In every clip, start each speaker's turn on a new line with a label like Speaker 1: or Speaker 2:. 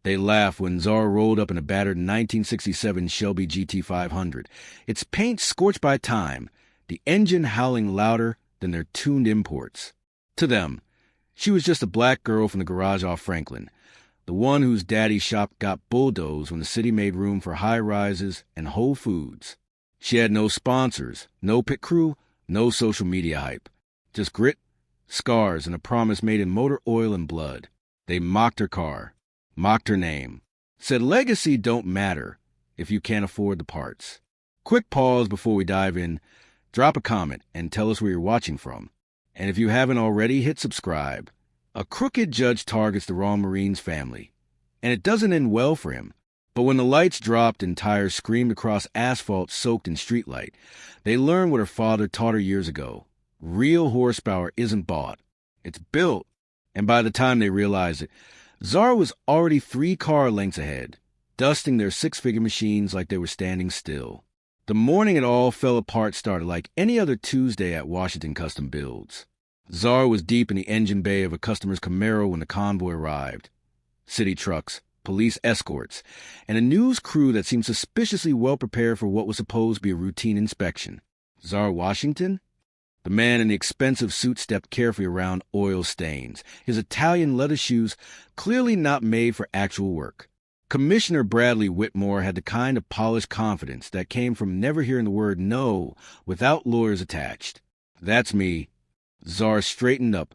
Speaker 1: They laughed when Zara rolled up in a battered 1967 Shelby GT500, its paint scorched by time, the engine howling louder than their tuned imports. To them, she was just a black girl from the garage off Franklin, the one whose daddy's shop got bulldozed when the city made room for high-rises and Whole Foods. She had no sponsors, no pit crew, no social media hype. Just grit, scars, and a promise made in motor oil and blood. They mocked her car, mocked her name, said legacy don't matter if you can't afford the parts. Quick pause before we dive in. Drop a comment and tell us where you're watching from. And if you haven't already, hit subscribe. A crooked judge targets the wrong Marine's family, and it doesn't end well for him. But when the lights dropped and tires screamed across asphalt soaked in streetlight, they learned what her father taught her years ago. Real horsepower isn't bought. It's built. And by the time they realized it, Zara was already 3 car lengths ahead, dusting their 6-figure machines like they were standing still. The morning it all fell apart started like any other Tuesday at Washington Custom Builds. Zara was deep in the engine bay of a customer's Camaro when the convoy arrived. City trucks, police escorts, and a news crew that seemed suspiciously well prepared for what was supposed to be a routine inspection. Zara Washington? The man in the expensive suit stepped carefully around oil stains, his Italian leather shoes clearly not made for actual work. Commissioner Bradley Whitmore had the kind of polished confidence that came from never hearing the word no without lawyers attached. That's me. Zara straightened up,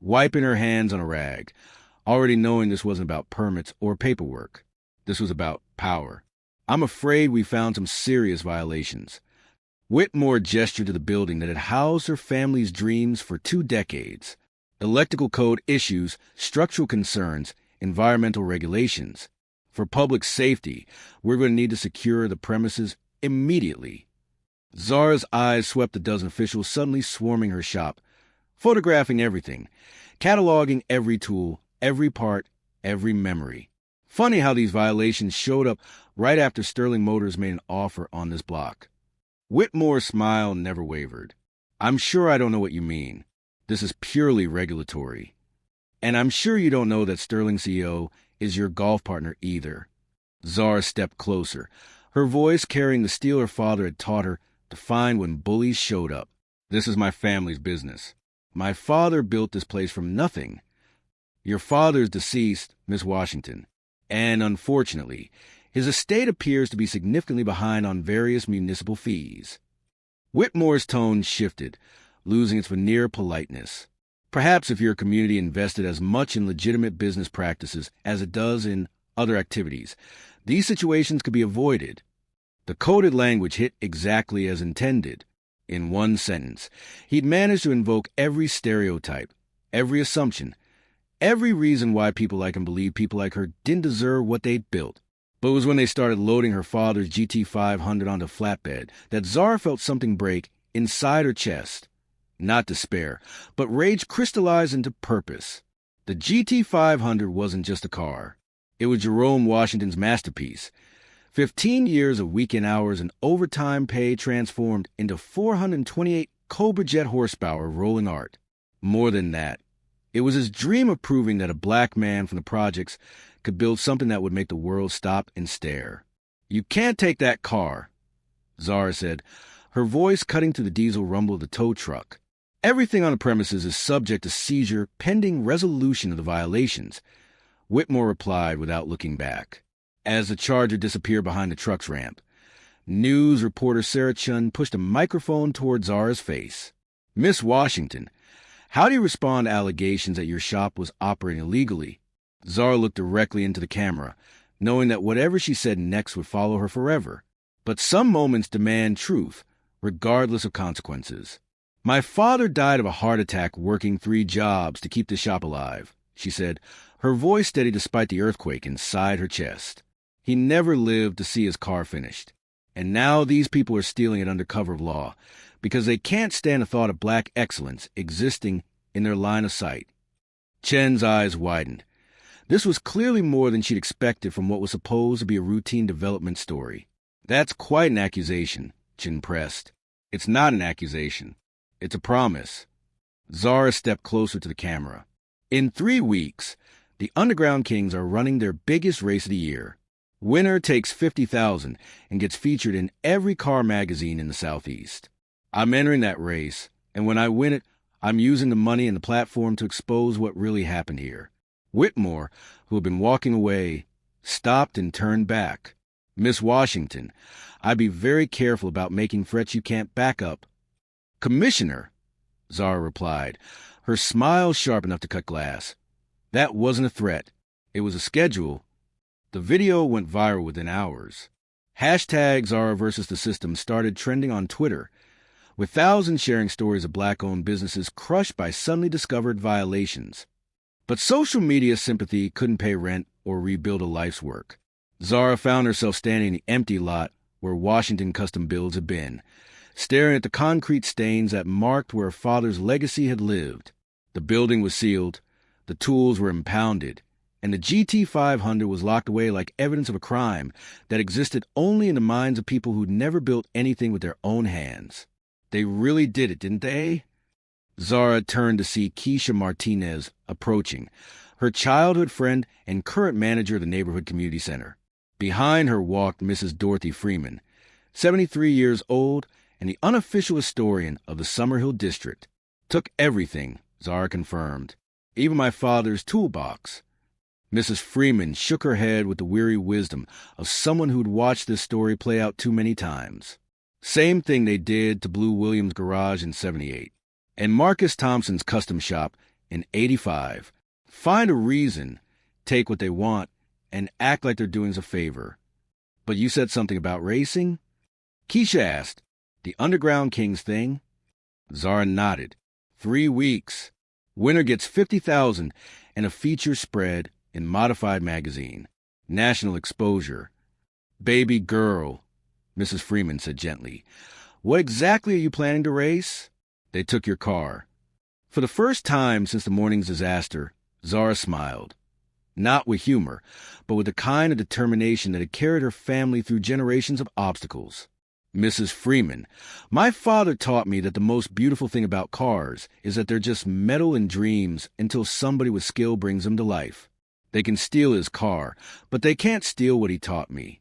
Speaker 1: wiping her hands on a rag, already knowing this wasn't about permits or paperwork. This was about power. I'm afraid we found some serious violations. Whitmore gestured to the building that had housed her family's dreams for 2 decades. Electrical code issues, structural concerns, environmental regulations. For public safety, we're going to need to secure the premises immediately. Zara's eyes swept the dozen officials suddenly swarming her shop, photographing everything, cataloging every tool, every part, every memory. Funny how these violations showed up right after Sterling Motors made an offer on this block. Whitmore's smile never wavered. I'm sure I don't know what you mean. This is purely regulatory. And I'm sure you don't know that Sterling CEO is your golf partner either. Zara stepped closer, her voice carrying the steel her father had taught her to find when bullies showed up. This is my family's business. My father built this place from nothing. Your father's deceased, Miss Washington, and unfortunately, his estate appears to be significantly behind on various municipal fees. Whitmore's tone shifted, losing its veneer politeness. Perhaps if your community invested as much in legitimate business practices as it does in other activities, these situations could be avoided. The coded language hit exactly as intended. In one sentence, he'd managed to invoke every stereotype, every assumption, every reason why people like him believed people like her didn't deserve what they'd built. But it was when they started loading her father's GT500 onto flatbed that Zara felt something break inside her chest. Not despair, but rage crystallized into purpose. The GT500 wasn't just a car. It was Jerome Washington's masterpiece. 15 years of weekend hours and overtime pay transformed into 428 Cobra Jet horsepower rolling art. More than that, it was his dream of proving that a black man from the projects could build something that would make the world stop and stare. You can't take that car, Zara said, her voice cutting through the diesel rumble of the tow truck. Everything on the premises is subject to seizure pending resolution of the violations, Whitmore replied without looking back. As the Charger disappeared behind the truck's ramp, news reporter Sarah Chun pushed a microphone toward Zara's face. Miss Washington, how do you respond to allegations that your shop was operating illegally? Zara looked directly into the camera, knowing that whatever she said next would follow her forever. But some moments demand truth, regardless of consequences. My father died of a heart attack working 3 jobs to keep the shop alive, she said, her voice steady despite the earthquake inside her chest. He never lived to see his car finished. And now these people are stealing it under cover of law because they can't stand the thought of black excellence existing in their line of sight. Chen's eyes widened. This was clearly more than she'd expected from what was supposed to be a routine development story. That's quite an accusation, Chen pressed. It's not an accusation. It's a promise. Zara stepped closer to the camera. In 3 weeks, The Underground Kings are running their biggest race of the year. Winner takes $50,000 and gets featured in every car magazine in the Southeast. I'm entering that race, and when I win it, I'm using the money and the platform to expose what really happened here. Whitmore, who had been walking away, stopped and turned back. Miss Washington, I'd be very careful about making threats you can't back up. Commissioner, Zara replied, her smile sharp enough to cut glass. That wasn't a threat. It was a schedule. The video went viral within hours. Hashtag Zara versus the system started trending on Twitter, with thousands sharing stories of black-owned businesses crushed by suddenly discovered violations. But social media sympathy couldn't pay rent or rebuild a life's work. Zara found herself standing in the empty lot where Washington Custom Builds had been, staring at the concrete stains that marked where her father's legacy had lived. The building was sealed, the tools were impounded, and the GT500 was locked away like evidence of a crime that existed only in the minds of people who'd never built anything with their own hands. They really did it, didn't they? Zara turned to see Keisha Martinez approaching, her childhood friend and current manager of the neighborhood community center. Behind her walked Mrs. Dorothy Freeman, 73 years old and the unofficial historian of the Summerhill District. Took everything, Zara confirmed, even my father's toolbox. Mrs. Freeman shook her head with the weary wisdom of someone who'd watched this story play out too many times. Same thing they did to Blue Williams' garage in 78, and Marcus Thompson's custom shop in 85. Find a reason, take what they want, and act like they're doing us a favor. But you said something about racing? Keisha asked. The Underground Kings thing? Zara nodded. 3 weeks. Winner gets $50,000 and a feature spread in Modified Magazine. National exposure. Baby girl, Mrs. Freeman said gently. What exactly are you planning to race? They took your car. For the first time since the morning's disaster, Zara smiled. Not with humor, but with the kind of determination that had carried her family through generations of obstacles. Mrs. Freeman, my father taught me that the most beautiful thing about cars is that they're just metal and dreams until somebody with skill brings them to life. They can steal his car, but they can't steal what he taught me.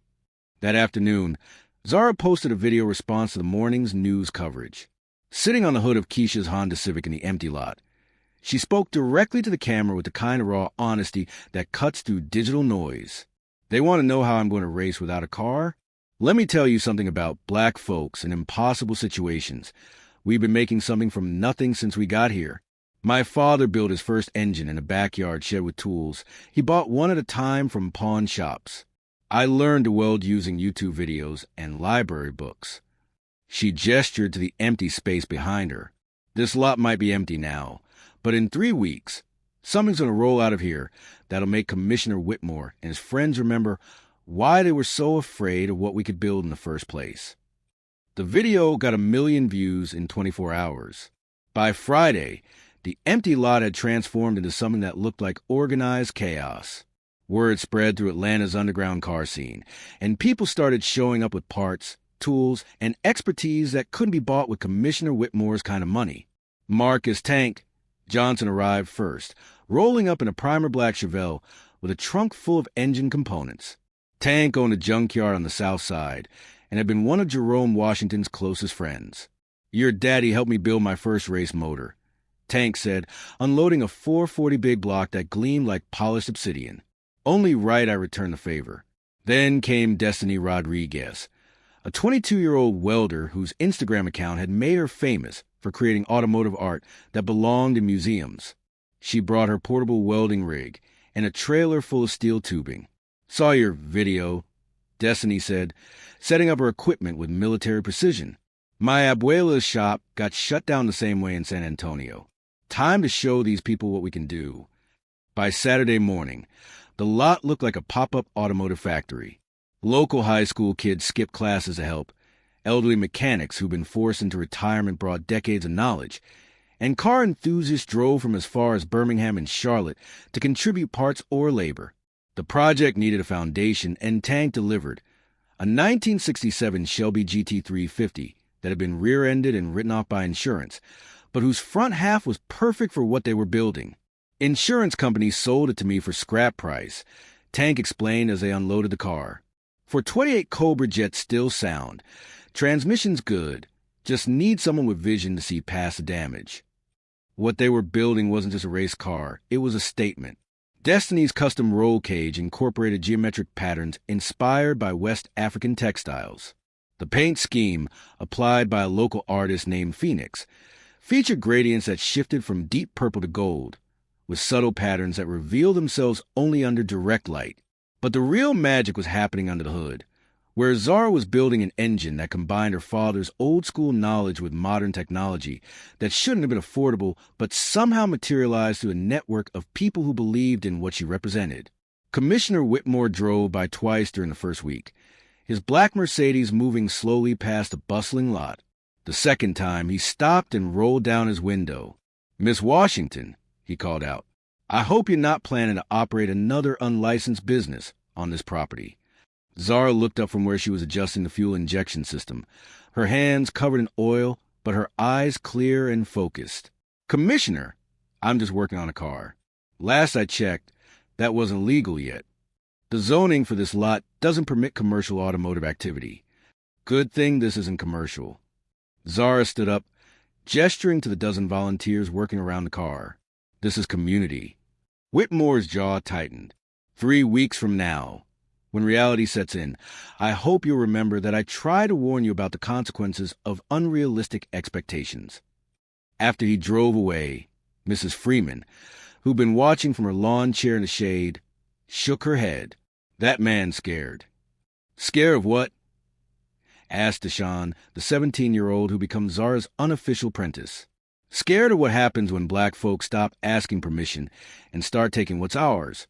Speaker 1: That afternoon, Zara posted a video response to the morning's news coverage. Sitting on the hood of Keisha's Honda Civic in the empty lot, she spoke directly to the camera with the kind of raw honesty that cuts through digital noise. They want to know how I'm going to race without a car? Let me tell you something about black folks in impossible situations. We've been making something from nothing since we got here. My father built his first engine in a backyard shed with tools he bought one at a time from pawn shops. I learned to weld using YouTube videos and library books. She gestured to the empty space behind her. This lot might be empty now, but in 3 weeks, something's going to roll out of here that'll make Commissioner Whitmore and his friends remember why they were so afraid of what we could build in the first place. The video got 1 million views in 24 hours. By Friday, the empty lot had transformed into something that looked like organized chaos. Word spread through Atlanta's underground car scene, and people started showing up with parts, tools, and expertise that couldn't be bought with Commissioner Whitmore's kind of money. Marcus Tank Johnson arrived first, rolling up in a primer black Chevelle with a trunk full of engine components. Tank owned a junkyard on the south side and had been one of Jerome Washington's closest friends. Your daddy helped me build my first race motor, Tank said, unloading a 440 big block that gleamed like polished obsidian. Only right I returned the favor. Then came Destiny Rodriguez, a 22-year-old welder whose Instagram account had made her famous for creating automotive art that belonged in museums. She brought her portable welding rig and a trailer full of steel tubing. Saw your video, Destiny said, setting up her equipment with military precision. My abuela's shop got shut down the same way in San Antonio. Time to show these people what we can do. By Saturday morning, the lot looked like a pop-up automotive factory. Local high school kids skipped classes to help. Elderly mechanics who'd been forced into retirement brought decades of knowledge. And car enthusiasts drove from as far as Birmingham and Charlotte to contribute parts or labor. The project needed a foundation, and Tank delivered. A 1967 Shelby GT350 that had been rear-ended and written off by insurance, but whose front half was perfect for what they were building. Insurance companies sold it to me for scrap price, Tank explained as they unloaded the car. For 28 Cobra jets still sound. Transmission's good. Just need someone with vision to see past the damage. What they were building wasn't just a race car. It was a statement. Destiny's custom roll cage incorporated geometric patterns inspired by West African textiles. The paint scheme, applied by a local artist named Phoenix, featured gradients that shifted from deep purple to gold, with subtle patterns that revealed themselves only under direct light. But the real magic was happening under the hood, where Zara was building an engine that combined her father's old-school knowledge with modern technology that shouldn't have been affordable but somehow materialized through a network of people who believed in what she represented. Commissioner Whitmore drove by twice during the first week, his black Mercedes moving slowly past a bustling lot. The second time, he stopped and rolled down his window. "Miss Washington," he called out, "I hope you're not planning to operate another unlicensed business on this property." Zara looked up from where she was adjusting the fuel injection system, her hands covered in oil, but her eyes clear and focused. "Commissioner, I'm just working on a car. Last I checked, that wasn't legal yet. The zoning for this lot doesn't permit commercial automotive activity. Good thing this isn't commercial." Zara stood up, gesturing to the dozen volunteers working around the car. "This is community." Whitmore's jaw tightened. 3 weeks from now, when reality sets in, I hope you'll remember that I try to warn you about the consequences of unrealistic expectations. After he drove away, Mrs. Freeman, who'd been watching from her lawn chair in the shade, shook her head. "That man's scared." "Scared of what?" asked Deshawn, the 17-year-old who becomes Zara's unofficial apprentice. "Scared of what happens when black folks stop asking permission and start taking what's ours,"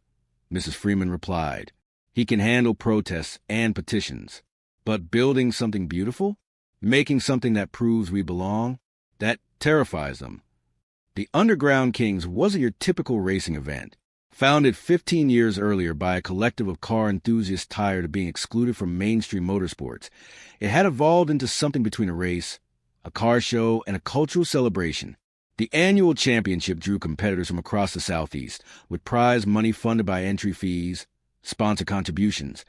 Speaker 1: Mrs. Freeman replied. "He can handle protests and petitions. But building something beautiful, making something that proves we belong, that terrifies them. The Underground Kings wasn't your typical racing event. Founded 15 years earlier by a collective of car enthusiasts tired of being excluded from mainstream motorsports, it had evolved into something between a race, a car show, and a cultural celebration. The annual championship drew competitors from across the Southeast, with prize money funded by entry fees, sponsor contributions,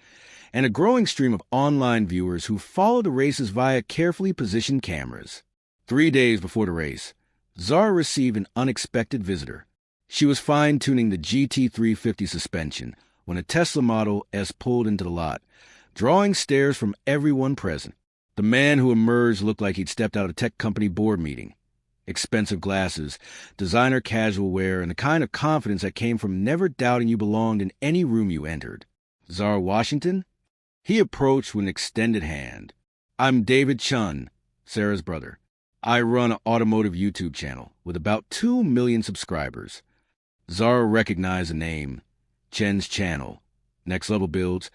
Speaker 1: and a growing stream of online viewers who followed the races via carefully positioned cameras. 3 days before the race, Zara received an unexpected visitor. She was fine-tuning the GT350 suspension when a Tesla Model S pulled into the lot, drawing stares from everyone present. The man who emerged looked like he'd stepped out of a tech company board meeting. Expensive glasses, designer casual wear, and the kind of confidence that came from never doubting you belonged in any room you entered. "Zara Washington?" He approached with an extended hand. "I'm David Chun, Sarah's brother. I run an automotive YouTube channel with about 2 million subscribers." Zara recognized the name. Chen's channel, Next Level Builds,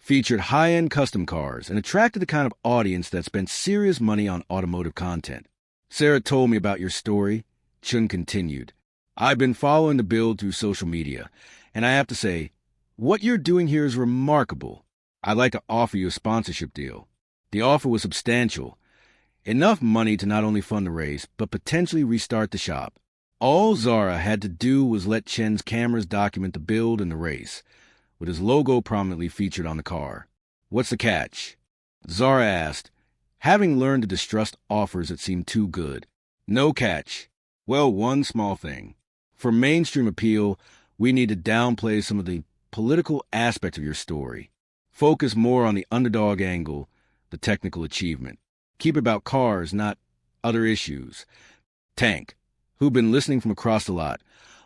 Speaker 1: featured high-end custom cars and attracted the kind of audience that spent serious money on automotive content. "Sarah told me about your story," Chun continued. "I've been following the build through social media, and I have to say, what you're doing here is remarkable. I'd like to offer you a sponsorship deal." The offer was substantial. Enough money to not only fund the race, but potentially restart the shop. All Zara had to do was let Chen's cameras document the build and the race, with his logo prominently featured on the car. "What's the catch?" Zara asked, having learned to distrust offers that seemed too good. "No catch. Well, one small thing. For mainstream appeal, we need to downplay some of the political aspects of your story. Focus more on the underdog angle, the technical achievement. Keep it about cars, not other issues." Tank, who'd been listening from across the lot,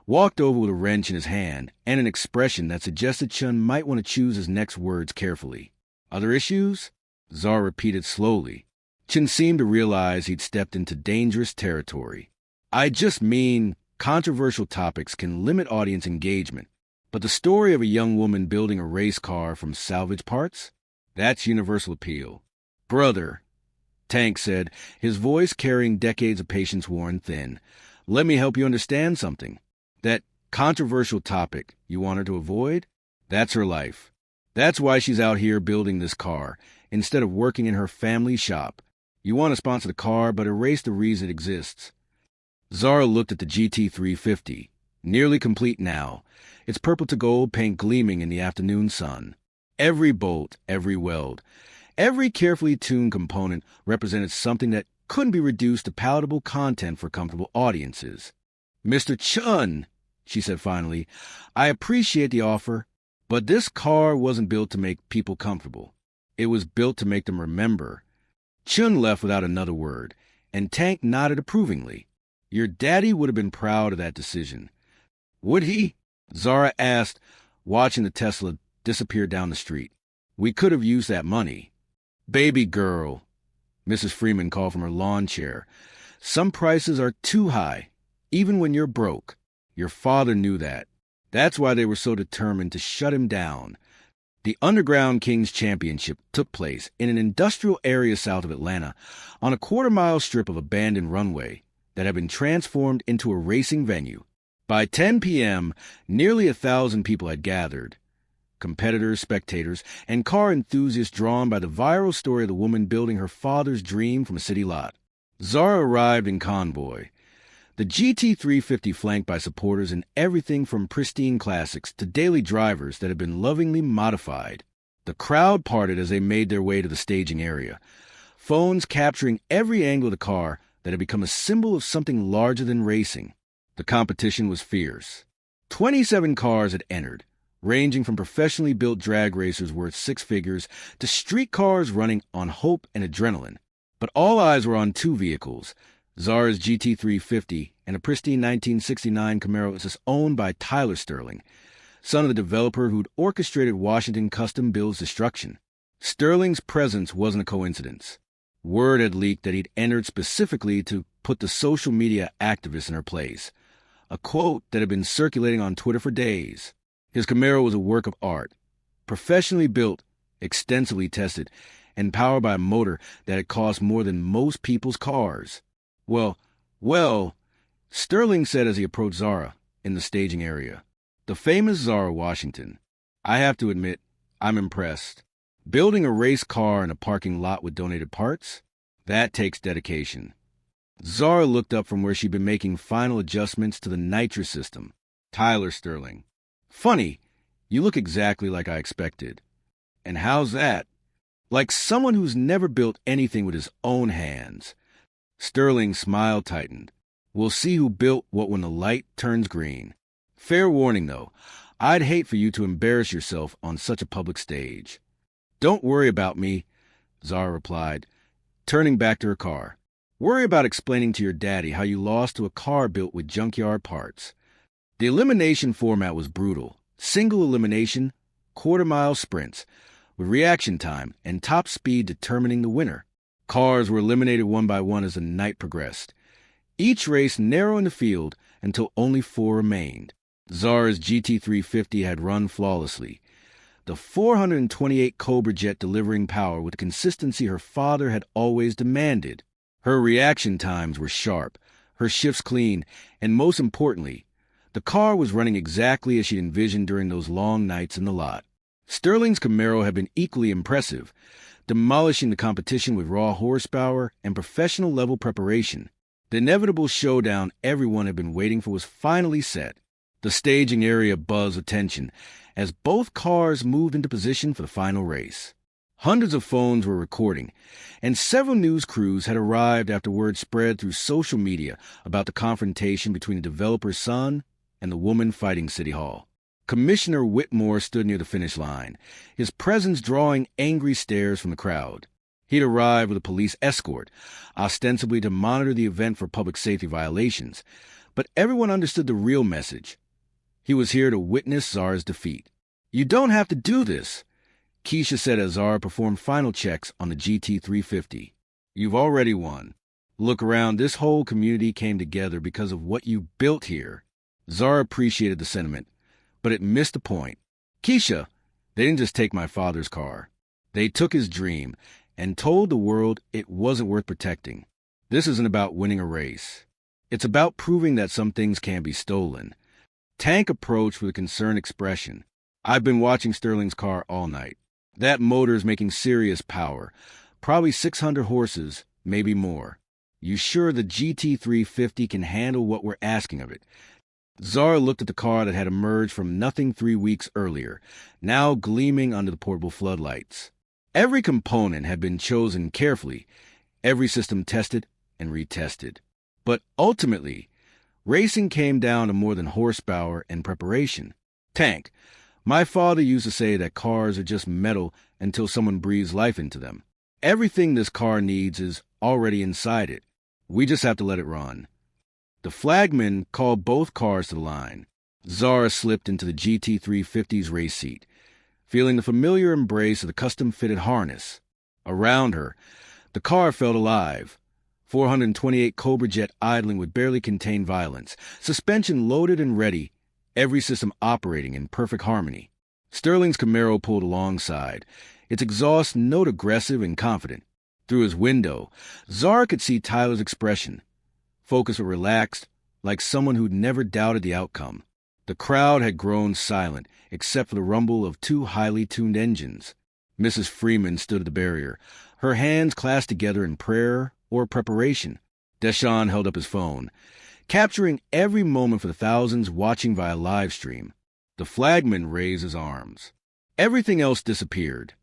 Speaker 1: walked over with a wrench in his hand and an expression that suggested Chun might want to choose his next words carefully. "Other issues?" Zara repeated slowly. Chun seemed to realize he'd stepped into dangerous territory. "I just mean controversial topics can limit audience engagement, but the story of a young woman building a race car from salvage parts? That's universal appeal." "Brother," Tank said, his voice carrying decades of patience worn thin, "let me help you understand something. That controversial topic you want her to avoid? That's her life. That's why she's out here building this car, instead of working in her family shop. You want to sponsor the car, but erase the reason it exists." Zara looked at the GT350, Nearly complete now, its purple to gold paint gleaming in the afternoon sun. Every bolt, every weld, every carefully tuned component represented something that couldn't be reduced to palatable content for comfortable audiences. "Mr. Chun," she said finally, "I appreciate the offer, but this car wasn't built to make people comfortable. It was built to make them remember." Chun left without another word, and Tank nodded approvingly. Your daddy would have been proud of that decision. Would he? Zara asked, watching the Tesla disappear down the street. We could have used that money. Baby girl, Mrs. Freeman called from her lawn chair. Some prices are too high, even when you're broke. Your father knew that. That's why they were so determined to shut him down. The Underground Kings Championship took place in an industrial area south of Atlanta on a quarter-mile strip of abandoned runway that had been transformed into a racing venue. By 10 p.m., nearly 1,000 people had gathered. Competitors, spectators, and car enthusiasts drawn by the viral story of the woman building her father's dream from a city lot. Zara arrived in convoy. The GT350 flanked by supporters in everything from pristine classics to daily drivers that had been lovingly modified. The crowd parted as they made their way to the staging area, phones capturing every angle of the car that had become a symbol of something larger than racing. The competition was fierce. 27 cars had entered, ranging from professionally built drag racers worth six figures to street cars running on hope and adrenaline. But all eyes were on two vehicles, Zara's GT350 and a pristine 1969 Camaro SS owned by Tyler Sterling, son of the developer who'd orchestrated Washington Custom Build's destruction. Sterling's presence wasn't a coincidence. Word had leaked that he'd entered specifically to put the social media activist in her place, a quote that had been circulating on Twitter for days. His Camaro was a work of art, professionally built, extensively tested, and powered by a motor that had cost more than most people's cars. Well, Sterling said as he approached Zara in the staging area. The famous Zara Washington. I have to admit, I'm impressed. Building a race car in a parking lot with donated parts? That takes dedication. Zara looked up from where she'd been making final adjustments to the nitrous system. Tyler Sterling. Funny, you look exactly like I expected. And how's that? Like someone who's never built anything with his own hands. Sterling's smile tightened. We'll see who built what when the light turns green. Fair warning, though. I'd hate for you to embarrass yourself on such a public stage. Don't worry about me, Zara replied, turning back to her car. Worry about explaining to your daddy how you lost to a car built with junkyard parts. The elimination format was brutal. Single elimination, quarter-mile sprints, with reaction time and top speed determining the winner. Cars were eliminated one by one as the night progressed. Each race narrowed in the field until only 4 remained. Zara's GT350 had run flawlessly, the 428 Cobra jet delivering power with the consistency her father had always demanded. Her reaction times were sharp, her shifts clean, and most importantly, the car was running exactly as she'd envisioned during those long nights in the lot. Sterling's Camaro had been equally impressive, demolishing the competition with raw horsepower and professional-level preparation. The inevitable showdown everyone had been waiting for was finally set. The staging area buzzed with tension as both cars moved into position for the final race. Hundreds of phones were recording, and several news crews had arrived after word spread through social media about the confrontation between the developer's son and the woman fighting City Hall. Commissioner Whitmore stood near the finish line, his presence drawing angry stares from the crowd. He'd arrived with a police escort, ostensibly to monitor the event for public safety violations, but everyone understood the real message. He was here to witness Zara's defeat. You don't have to do this, Keisha said as Zara performed final checks on the GT350. You've already won. Look around, this whole community came together because of what you built here. Zara appreciated the sentiment, but it missed the point. Keisha, they didn't just take my father's car. They took his dream and told the world it wasn't worth protecting. This isn't about winning a race. It's about proving that some things can be stolen. Tank approached with a concerned expression. I've been watching Sterling's car all night. That motor's making serious power. Probably 600 horses, maybe more. You sure the GT350 can handle what we're asking of it? Zara looked at the car that had emerged from nothing 3 weeks earlier, now gleaming under the portable floodlights. Every component had been chosen carefully, every system tested and retested. But ultimately, racing came down to more than horsepower and preparation. Tank. My father used to say that cars are just metal until someone breathes life into them. Everything this car needs is already inside it. We just have to let it run. The flagman called both cars to the line. Zara slipped into the GT350's race seat, feeling the familiar embrace of the custom-fitted harness. Around her, the car felt alive. 428 Cobra Jet idling would barely contain violence, suspension loaded and ready, every system operating in perfect harmony. Sterling's Camaro pulled alongside, its exhaust note aggressive and confident. Through his window, Zara could see Tyler's expression. Focus was relaxed, like someone who'd never doubted the outcome. The crowd had grown silent, except for the rumble of two highly tuned engines. Mrs. Freeman stood at the barrier, her hands clasped together in prayer or preparation. Deshawn held up his phone, capturing every moment for the thousands watching via live stream. The flagman raised his arms. Everything else disappeared.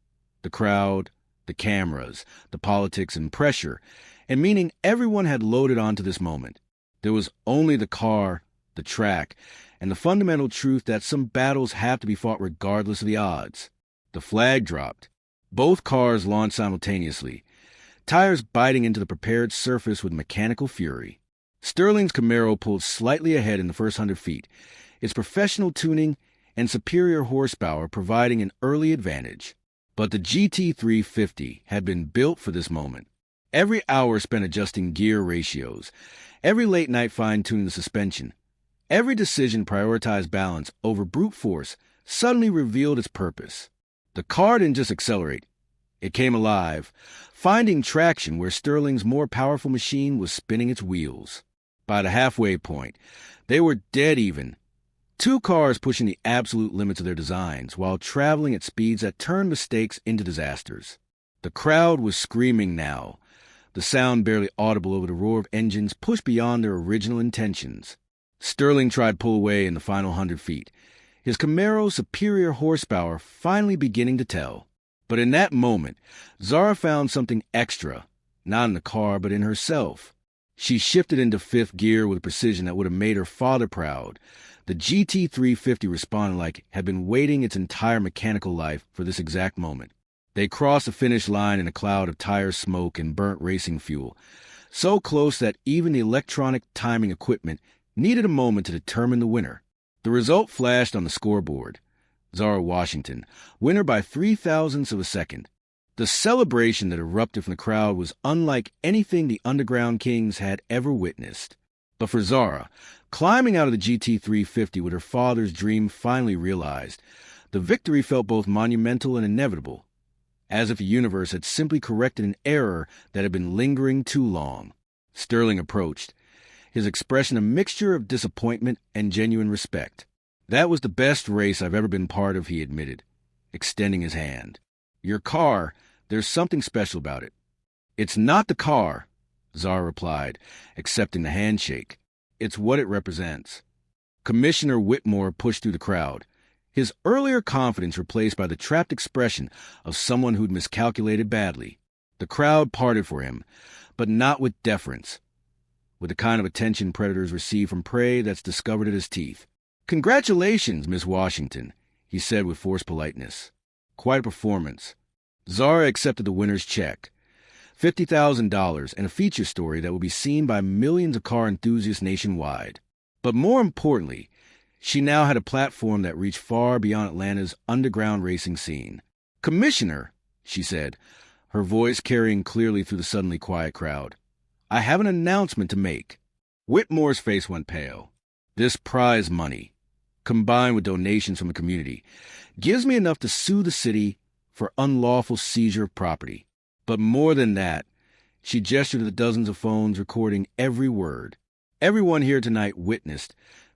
Speaker 1: The crowd, the cameras, the politics and pressure, and meaning everyone had loaded onto this moment. There was only the car, the track, and the fundamental truth that some battles have to be fought regardless of the odds. The flag dropped. Both cars launched simultaneously, tires biting into the prepared surface with mechanical fury. Sterling's Camaro pulled slightly ahead in the first 100 feet, its professional tuning and superior horsepower providing an early advantage. But the GT350 had been built for this moment. Every hour spent adjusting gear ratios, every late night fine-tuning the suspension, every decision prioritized balance over brute force suddenly revealed its purpose. The car didn't just accelerate. It came alive, finding traction where Sterling's more powerful machine was spinning its wheels. By the halfway point, they were dead even. Two cars pushing the absolute limits of their designs while traveling at speeds that turned mistakes into disasters. The crowd was screaming now, the sound barely audible over the roar of engines pushed beyond their original intentions. Sterling tried to pull away in the final 100 feet, his Camaro's superior horsepower finally beginning to tell. But in that moment, Zara found something extra, not in the car but in herself. She shifted into fifth gear with a precision that would have made her father proud. The GT350 responded like it had been waiting its entire mechanical life for this exact moment. They crossed the finish line in a cloud of tire smoke and burnt racing fuel, so close that even the electronic timing equipment needed a moment to determine the winner. The result flashed on the scoreboard. Zara Washington, winner by 0.003 of a second. The celebration that erupted from the crowd was unlike anything the Underground Kings had ever witnessed. But for Zara, climbing out of the GT350 with her father's dream finally realized, the victory felt both monumental and inevitable, as if the universe had simply corrected an error that had been lingering too long. Sterling approached, his expression a mixture of disappointment and genuine respect. That was the best race I've ever been part of, he admitted, extending his hand. Your car, there's something special about it. It's not the car, Zara replied, accepting the handshake. It's what it represents. Commissioner Whitmore pushed through the crowd, his earlier confidence replaced by the trapped expression of someone who'd miscalculated badly. The crowd parted for him, but not with deference, with the kind of attention predators receive from prey that's discovered at his teeth. Congratulations, Miss Washington, he said with forced politeness. Quite a performance. Zara accepted the winner's check, $50,000 and a feature story that will be seen by millions of car enthusiasts nationwide. But more importantly, she now had a platform that reached far beyond Atlanta's underground racing scene. Commissioner, she said, her voice carrying clearly through the suddenly quiet crowd, I have an announcement to make. Whitmore's face went pale. This prize money, combined with donations from the community, gives me enough to sue the city for unlawful seizure of property. But more than that, she gestured to the dozens of phones recording every word. Everyone here tonight witnessed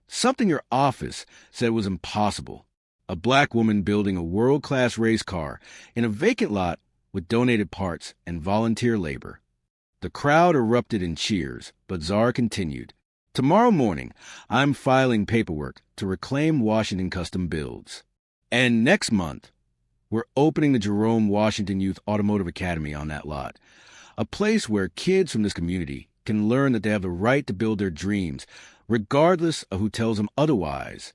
Speaker 1: something your office said was impossible. A black woman building a world-class race car in a vacant lot with donated parts and volunteer labor. The crowd erupted in cheers, but Zara continued. Tomorrow morning, I'm filing paperwork to reclaim Washington Custom Builds. And next month, we're opening the Jerome Washington Youth Automotive Academy on that lot, a place where kids from this community can learn that they have the right to build their dreams, regardless of who tells them otherwise.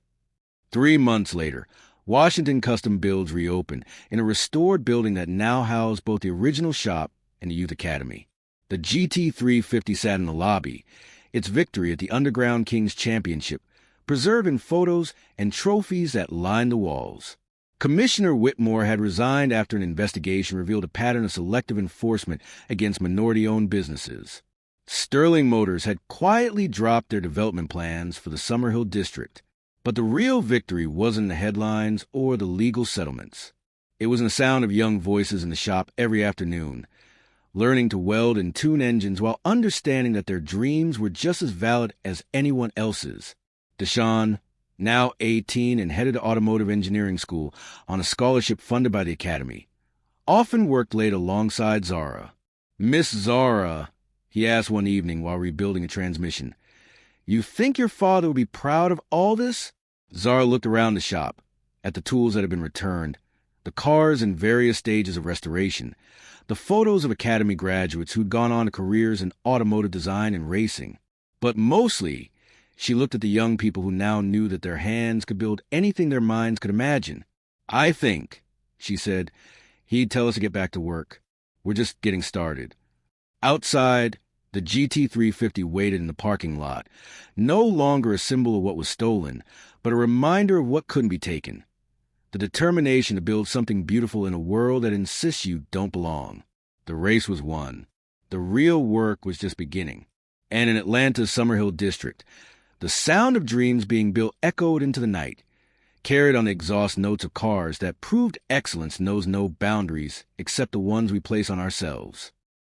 Speaker 1: 3 months later, Washington Custom Builds reopened in a restored building that now houses both the original shop and the Youth Academy. The GT350 sat in the lobby, its victory at the Underground Kings Championship, preserved in photos and trophies that lined the walls. Commissioner Whitmore had resigned after an investigation revealed a pattern of selective enforcement against minority-owned businesses. Sterling Motors had quietly dropped their development plans for the Summerhill District. But the real victory wasn't in the headlines or the legal settlements. It was in the sound of young voices in the shop every afternoon, learning to weld and tune engines while understanding that their dreams were just as valid as anyone else's. Deshaun, now 18 and headed to automotive engineering school on a scholarship funded by the Academy, often worked late alongside Zara. "Miss Zara," he asked one evening while rebuilding a transmission, "you think your father would be proud of all this?" Zara looked around the shop, at the tools that had been returned, the cars in various stages of restoration, the photos of Academy graduates who'd gone on to careers in automotive design and racing. But mostly, she looked at the young people who now knew that their hands could build anything their minds could imagine. "I think," she said, "he'd tell us to get back to work. We're just getting started." Outside, the GT350 waited in the parking lot, no longer a symbol of what was stolen, but a reminder of what couldn't be taken. The determination to build something beautiful in a world that insists you don't belong. The race was won. The real work was just beginning. And in Atlanta's Summerhill District, the sound of dreams being built echoed into the night, carried on the exhaust notes of cars that proved excellence knows no boundaries except the ones we place on ourselves.